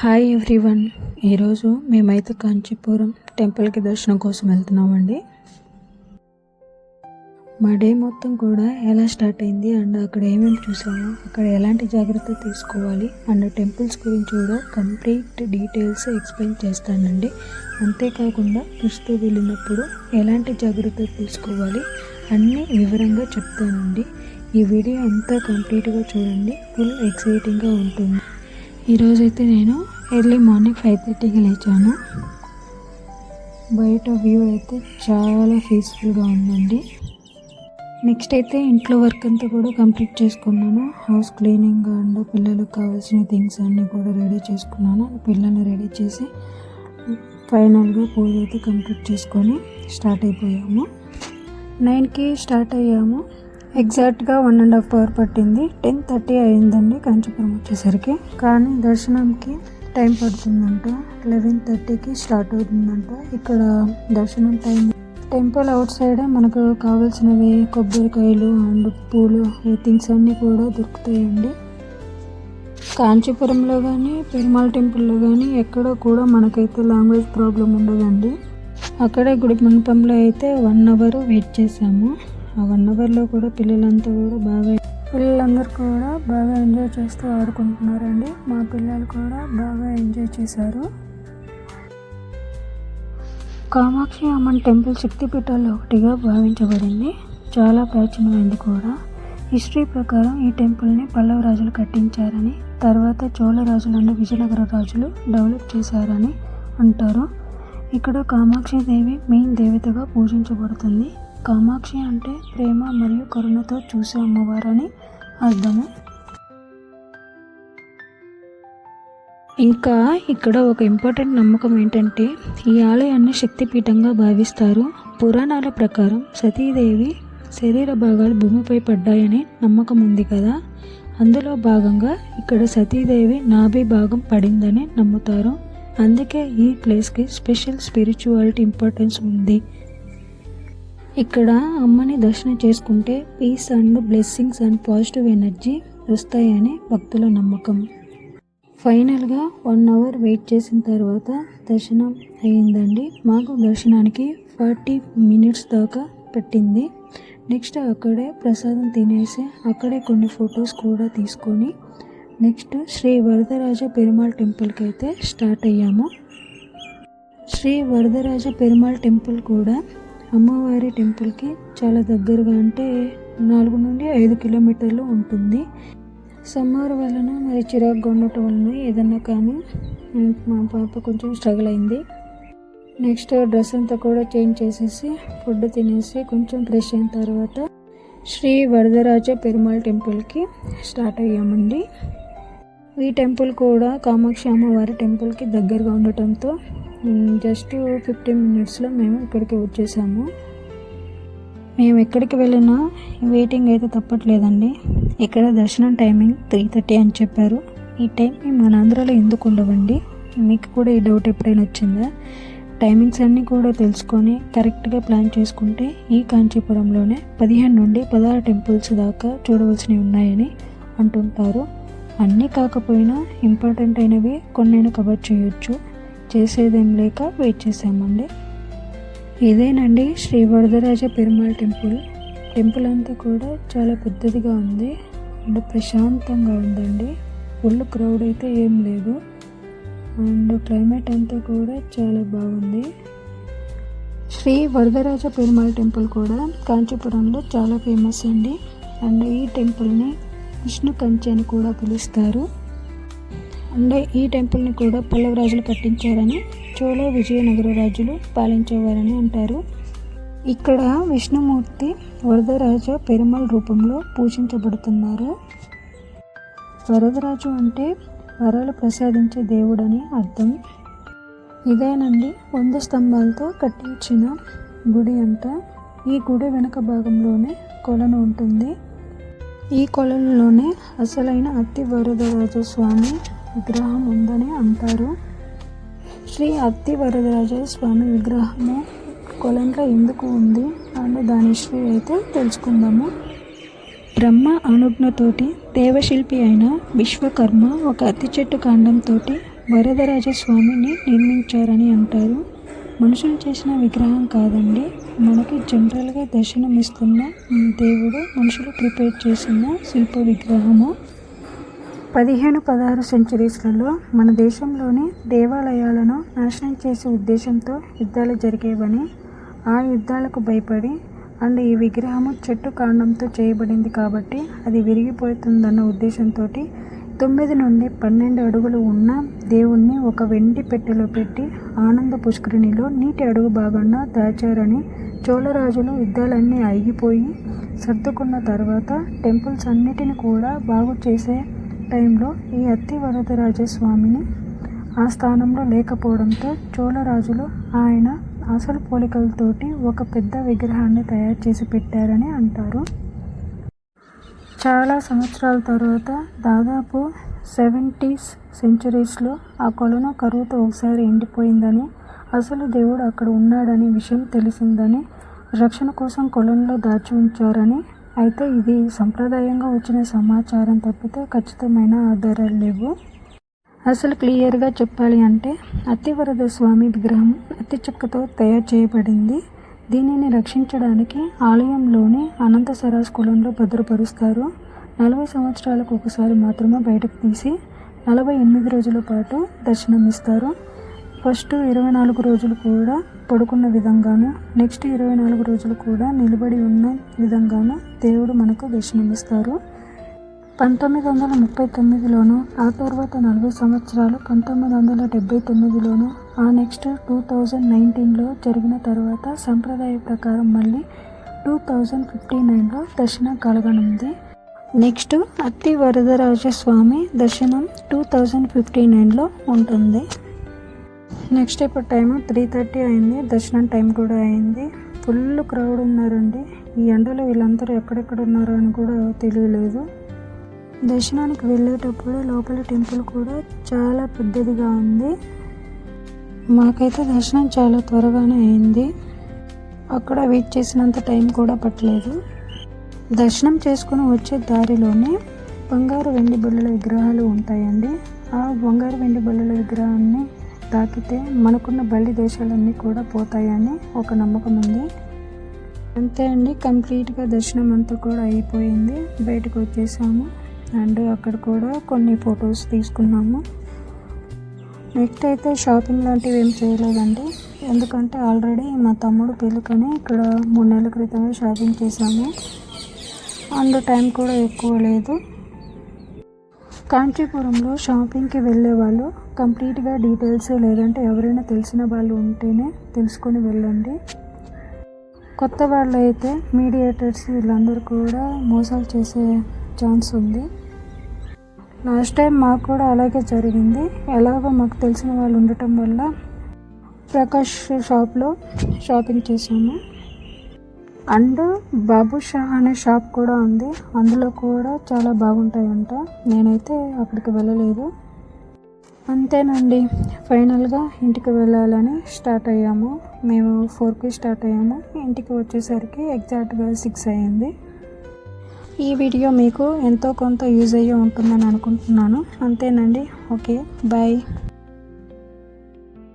Hi everyone. ఈరోజు మేమైతే కాంచీపురం టెంపుల్కి దర్శనం కోసం వెళ్తున్నామండి. మా డే మొత్తం కూడా ఎలా స్టార్ట్ అయింది అండ్ అక్కడ ఏమేమి చూసాము, అక్కడ ఎలాంటి జాగ్రత్త తీసుకోవాలి అండ్ టెంపుల్స్ గురించి కూడా కంప్లీట్ డీటెయిల్స్ ఎక్స్ప్లెయిన్ చేస్తానండి. అంతేకాకుండా చూస్తూ వెళ్ళినప్పుడు ఎలాంటి జాగ్రత్త తీసుకోవాలి అన్నీ వివరంగా చెప్తానండి. ఈ వీడియో అంతా కంప్లీట్గా చూడండి, ఫుల్ ఎక్సైటింగ్గా ఉంటుంది. ఈరోజైతే నేను ఎర్లీ మార్నింగ్ 5:30కి లేచాను. బయట వ్యూ అయితే చాలా పీస్ఫుల్గా ఉందండి. నెక్స్ట్ అయితే ఇంట్లో వర్క్ అంతా కూడా కంప్లీట్ చేసుకున్నాను. హౌస్ క్లీనింగ్ అండ్ పిల్లలకు కావాల్సిన థింగ్స్ అన్నీ కూడా రెడీ చేసుకున్నాను. పిల్లల్ని రెడీ చేసి ఫైనల్గా పూజ అయితే కంప్లీట్ చేసుకొని స్టార్ట్ అయిపోయాము. 9కి స్టార్ట్ అయ్యాము. ఎగ్జాక్ట్గా 1.5 hour పట్టింది. 10:30 అయిందండి కాంచీపురం వచ్చేసరికి. కానీ దర్శనంకి టైం పడుతుందంట. 11:30కి స్టార్ట్ అవుతుందంట. ఇక్కడ దర్శనం టైం టెంపుల్ అవుట్ సైడే మనకు కావాల్సినవి కొబ్బరికాయలు అండ్ పూలు ఈ థింగ్స్ అన్నీ కూడా దొరుకుతాయండి. కాంచీపురంలో కానీ పెరుమాళ్ టెంపుల్లో కానీ ఎక్కడ కూడా మనకైతే లాంగ్వేజ్ ప్రాబ్లం ఉండదండి. అక్కడే గుడి మండపంలో అయితే 1 hour వెయిట్ చేసాము. ఆ 1 hourలో కూడా పిల్లలందరూ కూడా బాగా ఎంజాయ్ చేస్తూ ఆడుకుంటున్నారండి. మా పిల్లలు కూడా బాగా ఎంజాయ్ చేశారు. కామాక్షి అమ్మన్ టెంపుల్ శక్తిపీఠాల్లో ఒకటిగా భావించబడింది. చాలా ప్రాచీనమైంది కూడా. హిస్టరీ ప్రకారం ఈ టెంపుల్ని పల్లవ రాజులు కట్టించారని, తర్వాత చోళ రాజులు అండ్ విజయనగర రాజులు డెవలప్ చేశారని అంటారు. ఇక్కడ కామాక్షి దేవి మెయిన్ దేవతగా పూజించబడుతుంది. కామాక్షి అంటే ప్రేమ మరియు కరుణతో చూసే అమ్మవారని అర్థము. ఇంకా ఇక్కడ ఒక ఇంపార్టెంట్ నమ్మకం ఏంటంటే ఈ ఆలయాన్ని శక్తిపీఠంగా భావిస్తారు. పురాణాల ప్రకారం సతీదేవి శరీర భాగాలు భూమిపై పడ్డాయని నమ్మకం ఉంది కదా. అందులో భాగంగా ఇక్కడ సతీదేవి నాభి భాగం పడిందని నమ్ముతారు. అందుకే ఈ ప్లేస్కి స్పెషల్ స్పిరిచువాలిటీ ఇంపార్టెన్స్ ఉంది. ఇక్కడ అమ్మని దర్శనం చేసుకుంటే peace and blessings and positive energy వస్తాయని భక్తుల నమ్మకం. ఫైనల్గా 1 hour వెయిట్ చేసిన తర్వాత దర్శనం అయ్యిందండి. మాకు దర్శనానికి 40 minutes దాకా పట్టింది. నెక్స్ట్ అక్కడే ప్రసాదం తినేసి అక్కడే కొన్ని ఫొటోస్ కూడా తీసుకొని నెక్స్ట్ శ్రీ వరదరాజ పెరుమాళ్ టెంపుల్కి అయితే స్టార్ట్ అయ్యాము. శ్రీ వరదరాజ పెరుమాళ్ టెంపుల్ కూడా అమ్మవారి టెంపుల్కి చాలా దగ్గరగా, అంటే 4 నుండి 5 kilometers ఉంటుంది. సమ్మర్ వలన మరి చిరాకుగా ఉండటం వలన ఏదన్నా కానీ మా పాప కొంచెం స్ట్రగుల్ అయింది. నెక్స్ట్ డ్రెస్ అంతా కూడా చేంజ్ చేసేసి ఫుడ్ తినేసి కొంచెం ఫ్రెష్ అయిన తర్వాత శ్రీ వరదరాజ పెరుమాళ్ టెంపుల్కి స్టార్ట్ అయ్యామండి. ఈ టెంపుల్ కూడా కామాక్షి అమ్మవారి టెంపుల్కి దగ్గరగా ఉండటంతో జస్ట్ 15 minutesలో మేము ఇక్కడికి వచ్చేసాము. మేము ఎక్కడికి వెళ్ళినా వెయిటింగ్ అయితే తప్పట్లేదండి. ఇక్కడ దర్శనం టైమింగ్ 3:30 అని చెప్పారు. ఈ టైం మన ఆంధ్రాలో ఎందుకు ఉండవండి? మీకు కూడా ఈ డౌట్ ఎప్పుడైనా వచ్చిందా? టైమింగ్స్ అన్నీ కూడా తెలుసుకొని కరెక్ట్గా ప్లాన్ చేసుకుంటే ఈ కాంచీపురంలోనే 15 నుండి 16 టెంపుల్స్ దాకా చూడవలసినవి ఉన్నాయని అంటుంటారు. అన్నీ కాకపోయినా ఇంపార్టెంట్ అయినవి కొన్నైనా కవర్ చేయొచ్చు. చేసేదేం లేక వెయిట్ చేసామండి. ఇదేనండి శ్రీ వరదరాజ పెరుమాళ్ టెంపుల్ అంతా కూడా చాలా పెద్దదిగా ఉంది అండ్ ప్రశాంతంగా ఉందండి. ఫుల్ క్రౌడ్ అయితే ఏం లేదు అండ్ క్లైమేట్ అంతా కూడా చాలా బాగుంది. శ్రీ వరదరాజ పెరుమాళ్ టెంపుల్ కూడా కాంచీపురంలో చాలా ఫేమస్ అండి. అండ్ ఈ టెంపుల్ని విష్ణు కంచి అని కూడా పిలుస్తారు. అండ్ ఈ టెంపుల్ని కూడా పల్లవ రాజులు కట్టించారని, చోళ విజయనగర రాజులు పాలించేవారని అంటారు. ఇక్కడ విష్ణుమూర్తి వరదరాజ పెరుమాళ్ రూపంలో పూజించబడుతున్నారు. వరదరాజు అంటే వరాలు ప్రసాదించే దేవుడని అర్థం. ఇదేనండి 100 స్తంభాలతో కట్టించిన గుడి అంట. ఈ గుడి వెనక భాగంలోనే కొలను ఉంటుంది. ఈ కొలనులోనే అసలైన అత్తి వరదరాజ స్వామి విగ్రహం ఉందని అంటారు. శ్రీ అత్తి వరదరాజ స్వామి విగ్రహము కొలంలో ఎందుకు ఉంది అండ్ దాని హిస్టరీ అయితే తెలుసుకుందాము. బ్రహ్మ అనుజ్ఞతోటి దేవశిల్పి అయిన విశ్వకర్మ ఒక అత్తి చెట్టు కాండంతో వరదరాజస్వామిని నిర్మించారని అంటారు. మనుషులు చేసిన విగ్రహం కాదండి, మనకి జనరల్గా దర్శనమిస్తున్న దేవుడు మనుషులు ప్రిపేర్ చేసిన శిల్ప విగ్రహము. 15-16 సెంచరీస్లలో మన దేశంలోని దేవాలయాలను నాశనం చేసే ఉద్దేశంతో యుద్ధాలు జరిగేవని, ఆ యుద్ధాలకు భయపడి అండ్ ఈ విగ్రహము చెట్టు కాండంతో చేయబడింది కాబట్టి అది విరిగిపోతుందన్న ఉద్దేశంతో 9 నుండి 12 అడుగులు ఉన్న దేవుణ్ణి ఒక వెండి పెట్టెలో పెట్టి ఆనంద పుష్కరిణిలో నీటి అడుగు భాగంగా దాచారని, చోళరాజులు యుద్ధాలన్నీ ఆగిపోయి సర్దుకున్న తర్వాత టెంపుల్స్ అన్నిటిని కూడా బాగు చేసే టైంలో ఈ అత్తి వరదరాజస్వామిని ఆ స్థానంలో లేకపోవడంతో చోళరాజులు ఆయన అసలు పోలికలతోటి ఒక పెద్ద విగ్రహాన్ని తయారు చేసి పెట్టారని అంటారు. చాలా సంవత్సరాల తర్వాత దాదాపు 70s సెంచరీస్లో ఆ కొలను కరువుతో ఒకసారి ఎండిపోయిందని, అసలు దేవుడు అక్కడ ఉన్నాడని విషయం తెలిసిందని, రక్షణ కోసం కొలంలో దాచి ఉంచారని. అయితే ఇది సంప్రదాయంగా వచ్చిన సమాచారం తప్పితే ఖచ్చితమైన ఆధారాలు లేవు. అసలు క్లియర్గా చెప్పాలి అంటే అత్తివరద స్వామి విగ్రహం అతి చెక్కతో తయారు చేయబడింది. దీనిని రక్షించడానికి ఆలయంలోని అనంత సరాస్ కులంలో భద్రపరుస్తారు. 40 సంవత్సరాలకు ఒకసారి మాత్రమే బయటకు తీసి 48 రోజుల పాటు దర్శనమిస్తారు. ఫస్ట్ 24 రోజులు కూడా పడుకున్న విధంగాను, నెక్స్ట్ 24 రోజులు కూడా నిలబడి ఉన్న విధంగాను దేవుడు మనకు దర్శనమిస్తారు. 1939లోను, ఆ తర్వాత 40 సంవత్సరాలు 1979లోను, ఆ నెక్స్ట్ 2019లో జరిగిన తర్వాత సంప్రదాయ ప్రకారం మళ్ళీ 2059లో దర్శనం కలగనుంది. నెక్స్ట్ అత్తి వరదరాజస్వామి దర్శనం 2059లో ఉంటుంది. నెక్స్ట్ ఇప్పుడు టైం 3:30 అయింది. దర్శనం టైం కూడా అయింది. ఫుల్ క్రౌడ్ ఉన్నారండి. ఈ ఎండలో వీళ్ళందరూ ఎక్కడెక్కడ ఉన్నారో అని కూడా తెలియలేదు. దర్శనానికి వెళ్ళేటప్పుడు లోపల టెంపుల్ కూడా చాలా పెద్దదిగా ఉంది. మాకైతే దర్శనం చాలా త్వరగానే అయింది. అక్కడ వెయిట్ చేసినంత టైం కూడా పట్టలేదు. దర్శనం చేసుకుని వచ్చే దారిలోనే బంగారు వెండి బల్లల విగ్రహాలు ఉంటాయండి. ఆ బంగారు వెండి బల్లల విగ్రహాన్ని తాకితే మనకున్న బలి దోషాలన్నీ కూడా పోతాయని ఒక నమ్మకం ఉంది. అంతే అండి, కంప్లీట్గా దర్శనం అంతా కూడా అయిపోయింది. బయటకు వచ్చేసాము అండ్ అక్కడ కూడా కొన్ని ఫొటోస్ తీసుకున్నాము. నెక్స్ట్ అయితే షాపింగ్ లాంటివి ఏం చేయలేదండి, ఎందుకంటే ఆల్రెడీ మా తమ్ముడు పెళ్ళికని ఇక్కడ 3 నెలల క్రితమే షాపింగ్ చేశాము అండ్ టైం కూడా ఎక్కువ లేదు. కాంచీపురంలో షాపింగ్కి వెళ్ళే వాళ్ళు కంప్లీట్గా డీటెయిల్స్ లేదంటే ఎవరైనా తెలిసిన వాళ్ళు ఉంటేనే తెలుసుకొని వెళ్ళండి. కొత్త వాళ్ళు అయితే మీడియేటర్స్ వీళ్ళందరూ కూడా మోసాలు చేసే ఛాన్స్ ఉంది. లాస్ట్ టైం మాకు కూడా అలాగే జరిగింది. ఎలాగో మాకు తెలిసిన వాళ్ళు ఉండటం వల్ల ప్రకాష్ షాప్లో షాపింగ్ చేసాము. అండ్ బాబుషా అనే షాప్ కూడా ఉంది, అందులో కూడా చాలా బాగుంటాయంట. నేనైతే అక్కడికి వెళ్ళలేదు. అంతేనండి, ఫైనల్గా ఇంటికి వెళ్ళాలని స్టార్ట్ అయ్యాము. మేము 4కి స్టార్ట్ అయ్యాము. ఇంటికి వచ్చేసరికి ఎగ్జాక్ట్గా 6 అయ్యింది. ఈ వీడియో మీకు ఎంతో కొంత యూజ్ అయ్యి ఉంటుందని అనుకుంటున్నాను. అంతేనండి, ఓకే, బాయ్.